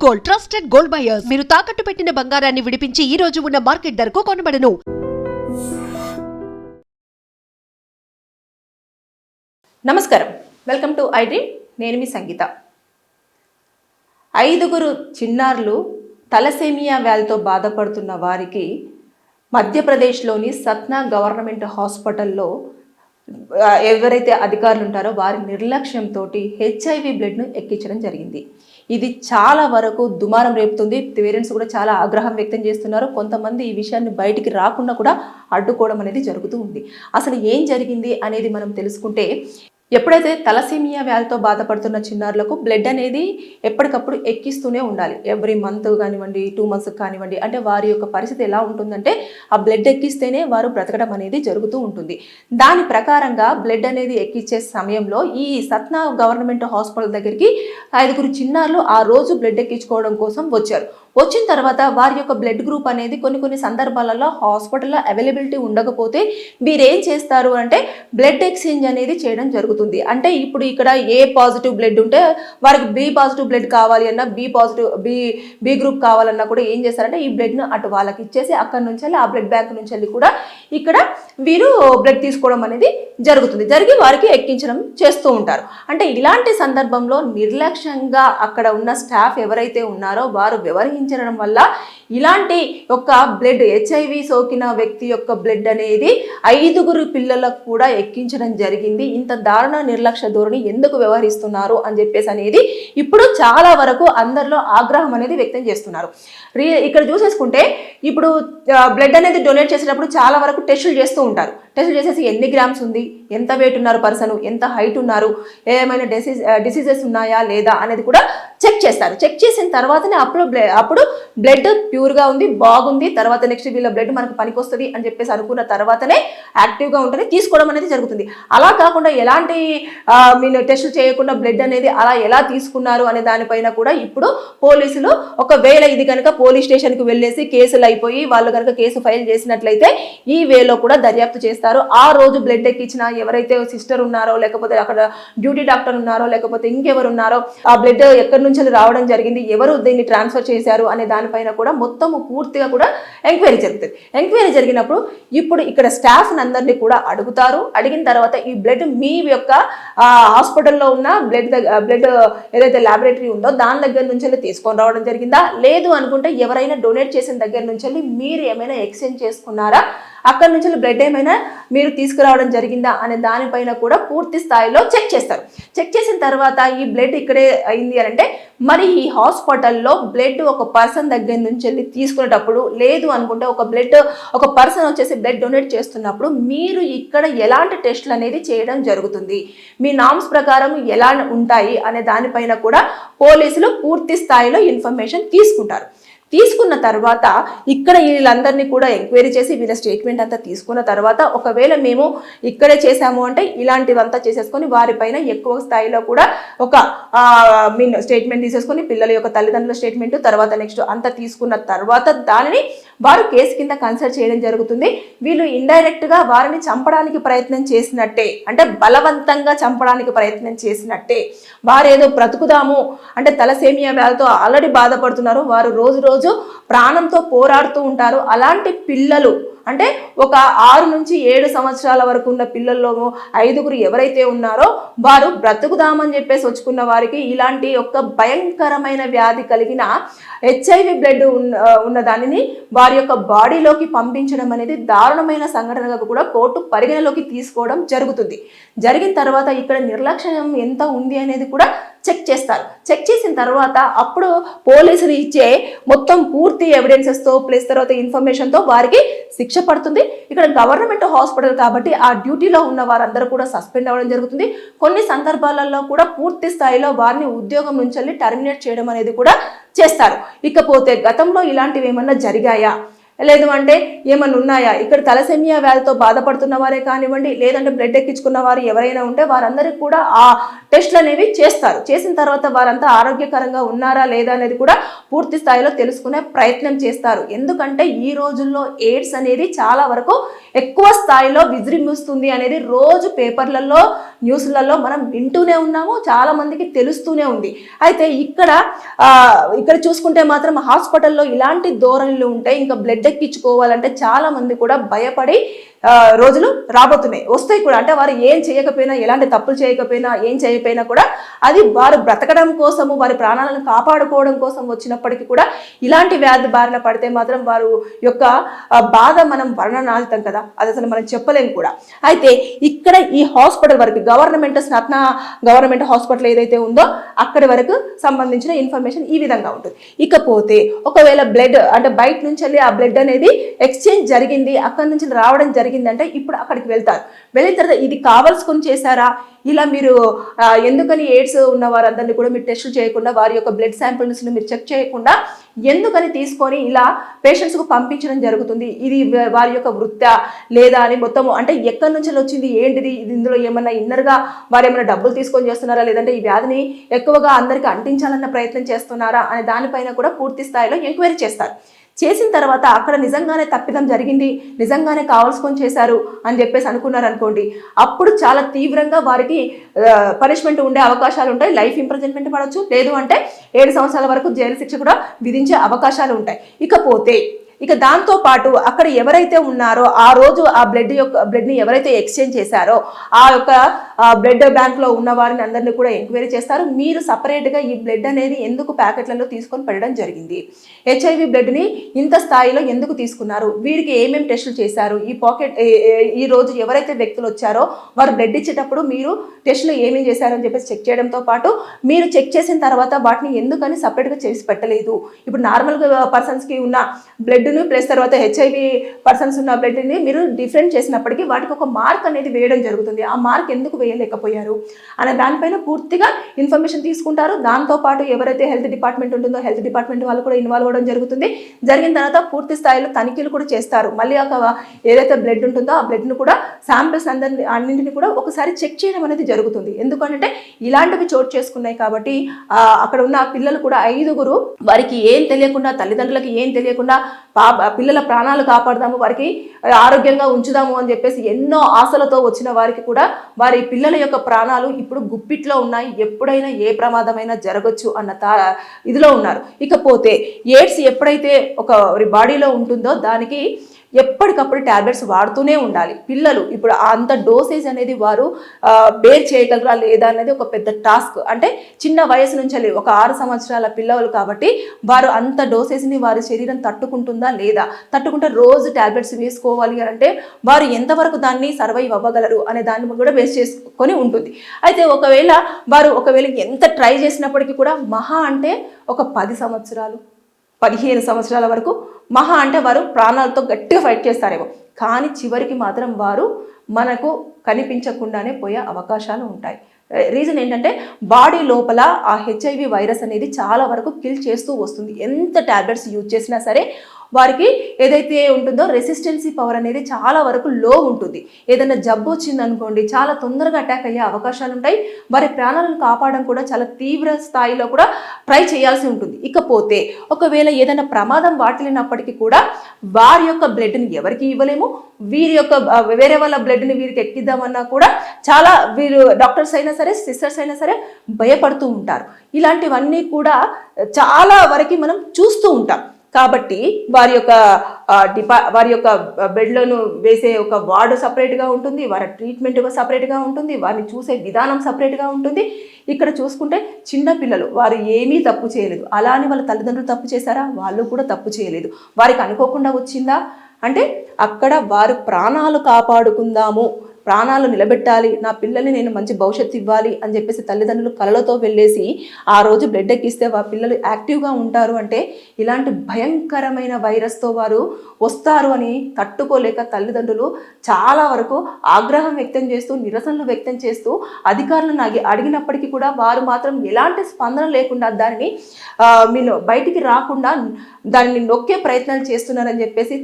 Gold, trusted gold buyers. మీరు తాకట్టు పెట్టిన బంగారాన్ని విడిపించి ఈ రోజు ఉన్న మార్కెట్ ధరకు కొనబడను. నమస్కారం, వెల్కమ్ టు ఐ డ్రీమ్. నేను మీ సంగీత. 5 చిన్నారులు తలసేమియా వ్యాధితో బాధపడుతున్న వారికి మధ్యప్రదేశ్లోని సత్నా గవర్నమెంట్ హాస్పిటల్లో ఎవరైతే అధికారులు ఉంటారో వారి నిర్లక్ష్యంతో హెచ్ఐవి బ్లడ్ను ఎక్కించడం జరిగింది. ఇది చాలా వరకు దుమారం రేపుతుంది. పేరెంట్స్ కూడా చాలా ఆగ్రహం వ్యక్తం చేస్తున్నారు. కొంతమంది ఈ విషయాన్ని బయటికి రాకుండా కూడా అడ్డుకోవడం అనేది జరుగుతూ ఉంది. అసలు ఏం జరిగింది అనేది మనం తెలుసుకుంటే, ఎప్పుడైతే తలసేమియా వ్యాధితో బాధపడుతున్న చిన్నారులకు బ్లడ్ అనేది ఎప్పటికప్పుడు ఎక్కిస్తూనే ఉండాలి. ఎవ్రీ మంత్ కానివ్వండి, 2 మంత్స్ కానివ్వండి. అంటే వారి యొక్క పరిస్థితి ఎలా ఉంటుందంటే, ఆ బ్లడ్ ఎక్కిస్తేనే వారు బ్రతకడం అనేది జరుగుతూ ఉంటుంది. దాని ప్రకారంగా బ్లడ్ అనేది ఎక్కించే సమయంలో ఈ సత్నా గవర్నమెంట్ హాస్పిటల్ దగ్గరికి 5 చిన్నారులు ఆ రోజు బ్లడ్ ఎక్కించుకోవడం కోసం వచ్చారు. వచ్చిన తర్వాత వారి యొక్క బ్లడ్ గ్రూప్ అనేది కొన్ని సందర్భాలలో హాస్పిటల్లో అవైలబిలిటీ ఉండకపోతే వీరేం చేస్తారు అంటే బ్లడ్ ఎక్స్చేంజ్ అనేది చేయడం జరుగుతుంది. అంటే ఇప్పుడు ఇక్కడ ఏ పాజిటివ్ బ్లడ్ ఉంటే వారికి బి పాజిటివ్ బ్లడ్ కావాలి అన్నా, బి గ్రూప్ కావాలన్నా కూడా ఏం చేస్తారంటే ఈ బ్లడ్ను అటు వాళ్ళకి ఇచ్చేసి అక్కడి నుంచి వెళ్ళి ఆ బ్లడ్ బ్యాంక్ నుంచి వెళ్ళి కూడా ఇక్కడ వీరు బ్లడ్ తీసుకోవడం అనేది జరిగి వారికి ఎక్కించడం చేస్తూ ఉంటారు. అంటే ఇలాంటి సందర్భంలో నిర్లక్ష్యంగా అక్కడ ఉన్న స్టాఫ్ ఎవరైతే ఉన్నారో వారు వ్యవహరించడం వల్ల ఇలాంటి యొక్క బ్లడ్, హెచ్ఐవి సోకిన వ్యక్తి యొక్క బ్లడ్ అనేది 5 పిల్లలకు కూడా ఎక్కించడం జరిగింది. ఇంత దారుణ నిర్లక్ష్య ధోరణి ఎందుకు వ్యవహరిస్తున్నారు అని చెప్పేసి అనేది ఇప్పుడు చాలా వరకు అందరిలో ఆగ్రహం అనేది వ్యక్తం చేస్తున్నారు. ఇక్కడ చూసేసుకుంటే ఇప్పుడు బ్లడ్ అనేది డొనేట్ చేసేటప్పుడు చాలా వరకు టెస్టులు చేస్తూ ఉంటారు. టెస్టులు చేసేసి ఎన్ని గ్రామ్స్ ఉంది, ఎంత వెయిట్ ఉన్నారు పర్సన్, ఎంత హైట్ ఉన్నారు, ఏమైనా డిసీజెస్ ఉన్నాయా లేదా అనేది కూడా చెక్ చేస్తారు. చెక్ చేసిన తర్వాతనే అప్పుడు బ్లడ్ ప్యూర్గా ఉంది, బాగుంది, తర్వాత నెక్స్ట్ వీళ్ళ బ్లడ్ మనకు పనికొస్తుంది అని చెప్పేసి అనుకున్న తర్వాతనే యాక్టివ్గా ఉంటేనే తీసుకోవడం అనేది జరుగుతుంది. అలా కాకుండా ఎలాంటి మీరు టెస్టులు చేయకుండా బ్లడ్ అనేది అలా ఎలా తీసుకున్నారు అనే దానిపైన కూడా ఇప్పుడు పోలీసులు ఒకవేళ ఇది కనుక పోలీస్ స్టేషన్కి వెళ్ళేసి కేసులు అయిపోయి వాళ్ళు కనుక కేసు ఫైల్ చేసినట్లయితే ఈ వేలో కూడా దర్యాప్తు చేస్తారు. ఆ రోజు బ్లడ్ ఎక్కించిన ఎవరైతే సిస్టర్ ఉన్నారో, లేకపోతే అక్కడ డ్యూటీ డాక్టర్ ఉన్నారో, లేకపోతే ఇంకెవరు ఉన్నారో, ఆ బ్లడ్ ఎక్కడి నుంచి రావడం జరిగింది, ఎవరు దీన్ని ట్రాన్స్ఫర్ చేశారు అనే దానిపైన కూడా మొత్తం పూర్తిగా కూడా ఎంక్వైరీ జరుగుతుంది. ఎంక్వైరీ జరిగినప్పుడు ఇప్పుడు ఇక్కడ స్టాఫ్ అందరినీ కూడా అడుగుతారు. అడిగిన తర్వాత ఈ బ్లడ్ మీ యొక్క హాస్పిటల్లో ఉన్న బ్లడ్ ఏదైతే ల్యాబొరేటరీ ఉందో దాని దగ్గర నుంచి తీసుకొని రావడం జరిగిందా, లేదు అనుకుంటే ఎవరైనా డొనేట్ చేసిన దగ్గర నుంచి మీరు ఏమైనా ఎక్స్చేంజ్ చేసుకున్నారా, అక్కడ నుంచి బ్లడ్ ఏమైనా మీరు తీసుకురావడం జరిగిందా అనే దానిపైన కూడా పూర్తి స్థాయిలో చెక్ చేస్తారు. చెక్ చేసిన తర్వాత ఈ బ్లడ్ ఇక్కడే అయింది అని అంటే మరి ఈ హాస్పిటల్లో బ్లడ్ ఒక పర్సన్ దగ్గర నుంచి వెళ్ళి తీసుకునేటప్పుడు, లేదు అనుకుంటే ఒక పర్సన్ వచ్చేసి బ్లడ్ డొనేట్ చేస్తున్నప్పుడు మీరు ఇక్కడ ఎలాంటి టెస్టులు అనేది చేయడం జరుగుతుంది, మీ నామ్స్ ప్రకారం ఎలా ఉంటాయి అనే దానిపైన కూడా పోలీసులు పూర్తి స్థాయిలో ఇన్ఫర్మేషన్ తీసుకుంటారు. తీసుకున్న తర్వాత ఇక్కడ వీళ్ళందరినీ కూడా ఎంక్వైరీ చేసి వీళ్ళ స్టేట్మెంట్ అంతా తీసుకున్న తర్వాత ఒకవేళ మేము ఇక్కడే చేశాము అంటే ఇలాంటివంతా చేసేసుకొని వారిపైన ఎక్కువ స్థాయిలో కూడా ఒక స్టేట్మెంట్ తీసేసుకొని పిల్లల యొక్క తల్లిదండ్రుల స్టేట్మెంట్ తర్వాత నెక్స్ట్ అంతా తీసుకున్న తర్వాత దానిని వారు కేసు కింద కన్సిడర్ చేయడం జరుగుతుంది. వీళ్ళు ఇండైరెక్ట్గా వారిని చంపడానికి ప్రయత్నం చేసినట్టే, అంటే బలవంతంగా చంపడానికి ప్రయత్నం చేసినట్టే. వారు ఏదో బ్రతుకుదాము అంటే తలసేమియా వ్యాధితో ఆల్రెడీ బాధపడుతున్నారు, వారు రోజు ప్రాణంతో పోరాడుతూ ఉంటారు. అలాంటి పిల్లలు అంటే ఒక 6 నుంచి 7 సంవత్సరాల వరకు ఉన్న పిల్లల్లో 5 ఎవరైతే ఉన్నారో వారు బ్రతుకుదామని చెప్పేసి వచ్చుకున్న వారికి ఇలాంటి ఒక భయంకరమైన వ్యాధి కలిగిన హెచ్ఐవి బ్లడ్ ఉన్న దానిని వారి యొక్క బాడీలోకి పంపించడం అనేది దారుణమైన సంఘటనగా కూడా కోర్టు పరిగణలోకి తీసుకోవడం జరుగుతుంది. జరిగిన తర్వాత ఇక్కడ నిర్లక్ష్యం ఎంత ఉంది అనేది కూడా చెక్ చేస్తారు. చెక్ చేసిన తర్వాత అప్పుడు పోలీసులు ఇచ్చే మొత్తం పూర్తి ఎవిడెన్సెస్తో ప్లస్ తర్వాత ఇన్ఫర్మేషన్తో వారికి శిక్ష పడుతుంది. ఇక్కడ గవర్నమెంట్ హాస్పిటల్ కాబట్టి ఆ డ్యూటీలో ఉన్న వారందరూ కూడా సస్పెండ్ అవ్వడం జరుగుతుంది. కొన్ని సందర్భాలలో కూడా పూర్తి స్థాయిలో వారిని ఉద్యోగం నుంచి టర్మినేట్ చేయడం అనేది కూడా చేస్తారు. ఇకపోతే గతంలో ఇలాంటివి ఏమన్నా జరిగాయా, లేదు అంటే ఏమన్నా ఉన్నాయా, ఇక్కడ తలసేమియా వ్యాధితో బాధపడుతున్న వారే కానివ్వండి, లేదంటే బ్లడ్ ఎక్కించుకున్న వారు ఎవరైనా ఉంటే వారందరికీ కూడా ఆ టెస్టులు అనేవి చేస్తారు. చేసిన తర్వాత వారంతా ఆరోగ్యకరంగా ఉన్నారా లేదా అనేది కూడా పూర్తి స్థాయిలో తెలుసుకునే ప్రయత్నం చేస్తారు. ఎందుకంటే ఈ రోజుల్లో ఎయిడ్స్ అనేది చాలా వరకు ఎక్కువ స్థాయిలో విజృంభిస్తుంది అనేది రోజు పేపర్లలో న్యూస్లలో మనం వింటూనే ఉన్నాము, చాలా మందికి తెలుస్తూనే ఉంది. అయితే ఇక్కడ చూసుకుంటే మాత్రం హాస్పిటల్లో ఇలాంటి ధోరణులు ఉంటాయి. ఇంకా బ్లడ్ ఎక్కించుకోవాలంటే చాలా మంది కూడా భయపడి రోజులు రాబోతున్నాయి, వస్తాయి కూడా. అంటే వారు ఏం చేయకపోయినా, ఎలాంటి తప్పులు చేయకపోయినా, ఏం చేయకపోయినా కూడా అది వారు బ్రతకడం కోసము, వారి ప్రాణాలను కాపాడుకోవడం కోసం వచ్చినప్పటికీ కూడా ఇలాంటి వ్యాధి బారిన పడితే మాత్రం వారు యొక్క బాధ మనం వర్ణనాతీతం కదా, అది అసలు మనం చెప్పలేము కూడా. అయితే ఇక్కడ ఈ హాస్పిటల్ వరకు స్నత్న గవర్నమెంట్ హాస్పిటల్ ఏదైతే ఉందో అక్కడి వరకు సంబంధించిన ఇన్ఫర్మేషన్ ఈ విధంగా ఉంటుంది. ఇకపోతే ఒకవేళ బ్లడ్ అంటే బయట నుంచి వెళ్ళి ఆ బ్లడ్ అనేది ఎక్స్చేంజ్ జరిగింది, అక్కడి నుంచి రావడం జరిగిందంటే ఇప్పుడు అక్కడికి వెళ్తారు. వెళ్ళిన తర్వాత ఇది కావాల్సుకొని చేశారా, ఇలా మీరు ఎందుకని ఎయిడ్స్ ఉన్న వారందరినీ కూడా మీరు టెస్టులు చేయకుండా, వారి యొక్క బ్లడ్ శాంపిల్స్ని మీరు చెక్ చేయకుండా ఎందుకని తీసుకొని ఇలా పేషెంట్స్కు పంపించడం జరుగుతుంది, ఇది వారి యొక్క వృత్తా లేదా అని మొత్తము, అంటే ఎక్కడి నుంచి వచ్చింది, ఏంటిది, ఇది ఇందులో ఏమన్నా ఇన్నర్గా వారు ఏమైనా డబ్బులు తీసుకొని చేస్తున్నారా, లేదంటే ఈ వ్యాధిని ఎక్కువగా అందరికీ అంటించాలన్న ప్రయత్నం చేస్తున్నారా అనే దానిపైన కూడా పూర్తి స్థాయిలో ఎంక్వైరీ చేస్తారు. చేసిన తర్వాత అక్కడ నిజంగానే తప్పిదం జరిగింది, నిజంగానే కావాల్సుకొని చేశారు అని చెప్పేసి అనుకున్నారు అనుకోండి, అప్పుడు చాలా తీవ్రంగా వారికి పనిష్మెంట్ ఉండే అవకాశాలు ఉంటాయి. లైఫ్ ఇంప్రిజన్మెంట్ పడవచ్చు, లేదు అంటే 7 సంవత్సరాల వరకు జైలు శిక్ష కూడా విధించే అవకాశాలు ఉంటాయి. ఇకపోతే దాంతో పాటు అక్కడ ఎవరైతే ఉన్నారో ఆ రోజు ఆ బ్లడ్ని ఎవరైతే ఎక్స్చేంజ్ చేశారో ఆ యొక్క బ్లడ్ బ్యాంక్లో ఉన్న వారిని అందరినీ కూడా ఎంక్వైరీ చేస్తారు. మీరు సపరేట్గా ఈ బ్లడ్ అనేది ఎందుకు ప్యాకెట్లలో తీసుకొని పెట్టడం జరిగింది, HIV బ్లడ్ని ఇంత స్థాయిలో ఎందుకు తీసుకున్నారు, వీరికి ఏమేమి టెస్టులు చేశారు, ఈ రోజు ఎవరైతే వ్యక్తులు వచ్చారో వారు బ్లడ్ ఇచ్చేటప్పుడు మీరు టెస్టులు ఏమేమి చేశారని చెప్పేసి చెక్ చేయడంతో పాటు మీరు చెక్ చేసిన తర్వాత వాటిని ఎందుకని సపరేట్గా చేసి పెట్టలేదు. ఇప్పుడు నార్మల్గా పర్సన్స్కి ఉన్న బ్లడ్ ప్లస్ తర్వాత HIV పర్సన్స్ ఉన్న బ్లడ్ని మీరు డిఫరెంట్ చేసినప్పటికీ వాటికి ఒక మార్క్ అనేది వేయడం జరుగుతుంది. ఆ మార్క్ ఎందుకు వేయలేకపోయారు అనే దానిపైన పూర్తిగా ఇన్ఫర్మేషన్ తీసుకుంటారు. దాంతోపాటు ఎవరైతే హెల్త్ డిపార్ట్మెంట్ ఉంటుందో హెల్త్ డిపార్ట్మెంట్ వాళ్ళు కూడా ఇన్వాల్వ్ అవ్వడం జరుగుతుంది. జరిగిన తర్వాత పూర్తి స్థాయిలో తనిఖీలు కూడా చేస్తారు. మళ్ళీ ఏదైతే బ్లడ్ ఉంటుందో ఆ బ్లడ్ను కూడా శాంపిల్స్ అన్నింటినీ కూడా ఒకసారి చెక్ చేయడం అనేది జరుగుతుంది. ఎందుకంటే ఇలాంటివి చోటు చేసుకున్నాయి కాబట్టి అక్కడ ఉన్న పిల్లలు కూడా 5గురు వారికి ఏం తెలియకుండా, తల్లిదండ్రులకి ఏం తెలియకుండా పిల్లల ప్రాణాలు కాపాడదాము, వారికి ఆరోగ్యంగా ఉంచుదాము అని చెప్పేసి ఎన్నో ఆశలతో వచ్చిన వారికి కూడా వారి పిల్లల యొక్క ప్రాణాలు ఇప్పుడు గుప్పిట్లో ఉన్నాయి, ఎప్పుడైనా ఏ ప్రమాదమైనా జరగచ్చు అన్న ఇదిలో ఉన్నారు. ఇకపోతే ఎయిడ్స్ ఎప్పుడైతే ఒక బాడీలో ఉంటుందో దానికి ఎప్పటికప్పుడు టాబ్లెట్స్ వాడుతూనే ఉండాలి. పిల్లలు ఇప్పుడు అంత డోసేజ్ అనేది వారు బేర్ చేయగలరా లేదా అనేది ఒక పెద్ద టాస్క్. అంటే చిన్న వయసు నుంచి ఒక 6 సంవత్సరాల పిల్లలు కాబట్టి వారు అంత డోసేజ్ని వారి శరీరం తట్టుకుంటుందా లేదా, తట్టుకుంటే రోజు టాబ్లెట్స్ వేసుకోవాలి అంటే వారు ఎంతవరకు దాన్ని సర్వైవ్ అవ్వగలరు అనే దాన్ని కూడా బేస్ చేసుకొని ఉంటుంది. అయితే ఒకవేళ ఎంత ట్రై చేసినప్పటికీ కూడా మహా అంటే ఒక 10 సంవత్సరాలు 15 సంవత్సరాల వరకు మహా అంటే వారు ప్రాణాలతో గట్టిగా ఫైట్ చేస్తారేమో, కానీ చివరికి మాత్రం వారు మనకు కనిపించకుండానే పోయే అవకాశాలు ఉంటాయి. రీజన్ ఏంటంటే బాడీ లోపల ఆ HIV వైరస్ అనేది చాలా వరకు కిల్ చేస్తూ వస్తుంది. ఎంత టాబ్లెట్స్ యూజ్ చేసినా సరే వారికి ఏదైతే ఉంటుందో రెసిస్టెన్సీ పవర్ అనేది చాలా వరకు లో ఉంటుంది. ఏదైనా జబ్బు వచ్చిందనుకోండి చాలా తొందరగా అటాక్ అయ్యే అవకాశాలు ఉంటాయి. వారి ప్రాణాలను కాపాడడం కూడా చాలా తీవ్ర స్థాయిలో కూడా ట్రై చేయాల్సి ఉంటుంది. ఇకపోతే ఒకవేళ ఏదైనా ప్రమాదం వాటిల్లినప్పటికీ కూడా వారి యొక్క బ్లడ్ని ఎవరికి ఇవ్వలేము, వీరి యొక్క వేరే వాళ్ళ బ్లడ్ని వీరికి ఎక్కిద్దామన్నా కూడా చాలా వీరు డాక్టర్స్ అయినా సరే సిస్టర్స్ అయినా సరే భయపడుతూ ఉంటారు. ఇలాంటివన్నీ కూడా చాలా వరకు మనం చూస్తూ ఉంటాం. కాబట్టి వారి యొక్క బెడ్లను వేసే ఒక వార్డు సపరేట్గా ఉంటుంది, వారి ట్రీట్మెంట్ సపరేట్గా ఉంటుంది, వారిని చూసే విధానం సపరేట్గా ఉంటుంది. ఇక్కడ చూసుకుంటే చిన్న పిల్లలు వారు ఏమీ తప్పు చేయలేదు, అలా అని వాళ్ళ తల్లిదండ్రులు తప్పు చేశారా, వాళ్ళు కూడా తప్పు చేయలేదు. వారికి అనుకోకుండా వచ్చిందా అంటే అక్కడ వారు ప్రాణాలు కాపాడుకుందాము, ప్రాణాలు నిలబెట్టాలి, నా పిల్లల్ని నేను మంచి భవిష్యత్తు ఇవ్వాలి అని చెప్పేసి తల్లిదండ్రులు కలలతో వెళ్ళేసి ఆ రోజు బ్లడ్ ఎక్కిస్తే వారి పిల్లలు యాక్టివ్గా ఉంటారు అంటే ఇలాంటి భయంకరమైన వైరస్తో వారు వస్తారు అని తట్టుకోలేక తల్లిదండ్రులు చాలా వరకు ఆగ్రహం వ్యక్తం చేస్తూ నిరసనలు వ్యక్తం చేస్తూ అధికారులను అడిగినప్పటికీ కూడా వారు మాత్రం ఎలాంటి స్పందన లేకుండా దానిని మీరు బయటికి రాకుండా దానిని నొక్కే ప్రయత్నాలు చేస్తున్నారని చెప్పేసి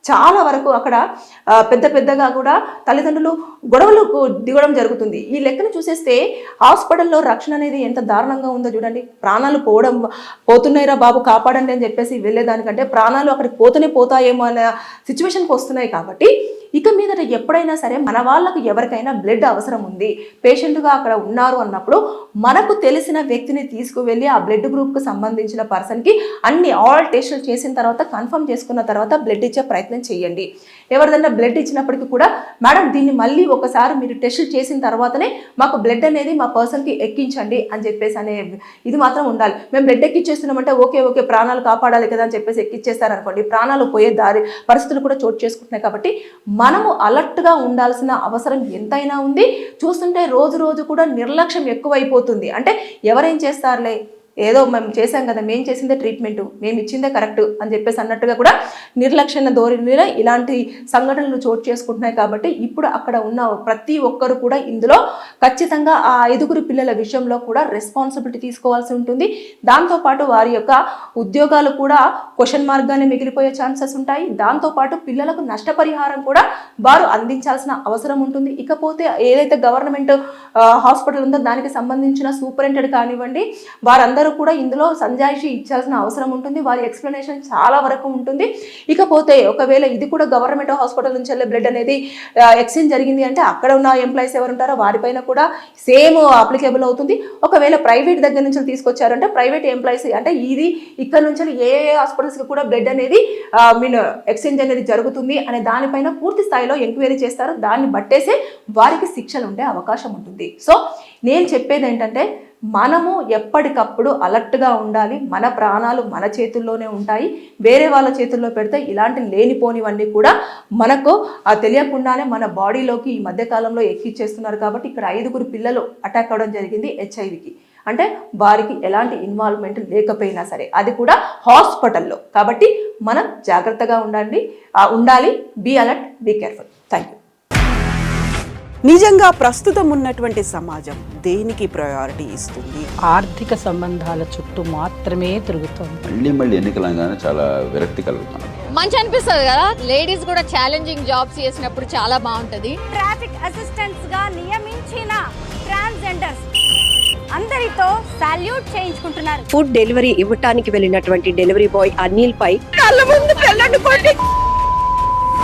చాలా వరకు అక్కడ పెద్దగా కూడా తల్లిదండ్రులు గొడవలకు దిగడం జరుగుతుంది. ఈ లెక్కను చూసేస్తే హాస్పిటల్లో రక్షణ అనేది ఎంత దారుణంగా ఉందో చూడండి. ప్రాణాలు పోతున్నాయిరా బాబు కాపాడండి అని చెప్పేసి వెళ్ళేదానికంటే ప్రాణాలు అక్కడికి పోతాయేమో అనే సిచ్యువేషన్కి వస్తున్నాయి. కాబట్టి ఇక మీదట ఎప్పుడైనా సరే మన వాళ్ళకు ఎవరికైనా బ్లడ్ అవసరం ఉంది, పేషెంట్గా అక్కడ ఉన్నారు అన్నప్పుడు మనకు తెలిసిన వ్యక్తిని తీసుకువెళ్ళి ఆ బ్లడ్ గ్రూప్కి సంబంధించిన పర్సన్కి ఆల్ టెస్టులు చేసిన తర్వాత కన్ఫర్మ్ చేసుకున్న తర్వాత బ్లడ్ ఇచ్చే ప్రయత్నం చేయండి. ఎవరిదైనా బ్లడ్ ఇచ్చినప్పటికీ కూడా మేడం దీన్ని మళ్ళీ ఒకసారి మీరు టెస్టులు చేసిన తర్వాతనే మాకు బ్లడ్ అనేది మా పర్సన్కి ఎక్కించండి అని చెప్పేసి అనే ఇది మాత్రం ఉండాలి. మేము బ్లడ్ ఎక్కిచ్చేస్తున్నామంటే ఓకే ప్రాణాలు కాపాడాలి కదా అని చెప్పేసి ఎక్కిచ్చేస్తారనుకోండి, ప్రాణాలు పోయే పరిస్థితులు కూడా చోటు చేసుకుంటున్నాయి. కాబట్టి మనము అలర్ట్గా ఉండాల్సిన అవసరం ఎంతైనా ఉంది. చూస్తుంటే రోజు కూడా నిర్లక్ష్యం ఎక్కువైపోతుంది. అంటే ఎవరేం చేస్తారులే, ఏదో మేము చేసాం కదా, మేము చేసిందే ట్రీట్మెంట్, మేము ఇచ్చిందే కరెక్ట్ అని చెప్పేసి అన్నట్టుగా కూడా నిర్లక్ష్య ధోరణిలో ఇలాంటి సంఘటనలు చోటు చేసుకుంటున్నాయి. కాబట్టి ఇప్పుడు అక్కడ ఉన్న ప్రతి ఒక్కరు కూడా ఇందులో ఖచ్చితంగా ఆ 5 పిల్లల విషయంలో కూడా రెస్పాన్సిబిలిటీ తీసుకోవాల్సి ఉంటుంది. దాంతోపాటు వారి యొక్క ఉద్యోగాలు కూడా క్వశ్చన్ మార్క్గానే మిగిలిపోయే ఛాన్సెస్ ఉంటాయి. దాంతోపాటు పిల్లలకు నష్టపరిహారం కూడా వారు అందించాల్సిన అవసరం ఉంటుంది. ఇకపోతే ఏదైతే గవర్నమెంట్ హాస్పిటల్ ఉందో దానికి సంబంధించిన సూపరింటెండెంట్ కానివ్వండి, వారందరూ కూడా ఇందులో సంజాయిషి ఇచ్చాల్సిన అవసరం ఉంటుంది. వారి ఎక్స్ప్లెనేషన్ చాలా వరకు ఉంటుంది. ఇకపోతే ఒకవేళ ఇది కూడా గవర్నమెంట్ హాస్పిటల్ నుంచి వెళ్ళే బ్లడ్ అనేది ఎక్స్చేంజ్ జరిగింది అంటే అక్కడ ఉన్న ఎంప్లాయీస్ ఎవరు ఉంటారో వారిపైన కూడా సేమ్ అప్లికేబుల్ అవుతుంది. ఒకవేళ ప్రైవేట్ దగ్గర నుంచి తీసుకొచ్చారంటే ప్రైవేట్ ఎంప్లాయీస్ అంటే ఇది ఇక్కడ నుంచి ఏ హాస్పిటల్స్కి కూడా బ్లడ్ అనేది ఎక్స్చేంజ్ అనేది జరుగుతుంది అనే దానిపైన పూర్తి స్థాయిలో ఎంక్వైరీ చేస్తారు. దాన్ని బట్టేసే వారికి శిక్షలు ఉండే అవకాశం ఉంటుంది. సో నేను చెప్పేది ఏంటంటే మనము ఎప్పటికప్పుడు అలర్ట్గా ఉండాలి. మన ప్రాణాలు మన చేతుల్లోనే ఉంటాయి. వేరే వాళ్ళ చేతుల్లో పెడితే ఇలాంటి లేనిపోనివన్నీ కూడా మనకు తెలియకుండానే మన బాడీలోకి ఈ మధ్యకాలంలో ఎక్కిచ్చేస్తున్నారు. కాబట్టి ఇక్కడ 5 పిల్లలు అటాక్ అవ్వడం జరిగింది హెచ్ఐవికి. అంటే వారికి ఎలాంటి ఇన్వాల్వ్మెంట్ లేకపోయినా సరే, అది కూడా హాస్పిటల్లో. కాబట్టి మనం జాగ్రత్తగా ఉండాలి. Be alert, be careful. Thank you. నిజంగా ప్రస్తుతం ఉన్నటువంటి సమాజం దేనికి ప్రయారిటీ ఇస్తుంది? ఆర్థిక సంబంధాల చుట్టూ మాత్రమే తిరుగుతుంది. మళ్ళీ ఎన్నికలంగానే చాలా విరక్తి కలుగుతాను. మంచి అనిపిస్తుంది కదా, లేడీస్ కూడా ఛాలెంజింగ్ జాబ్స్ చేసినప్పుడు చాలా బాగుంటది. ట్రాఫిక్ అసిస్టెంట్స్ గా నియమించిన ట్రాన్స్జెండర్స్ అందరితో సాల్యూట్ చేయించుకుంటున్నారు. ఫుడ్ డెలివరీ ఇవ్వటానికి వెళ్ళినటువంటి డెలివరీ బాయ్ అనిల్ పై కళ్ళ ముందు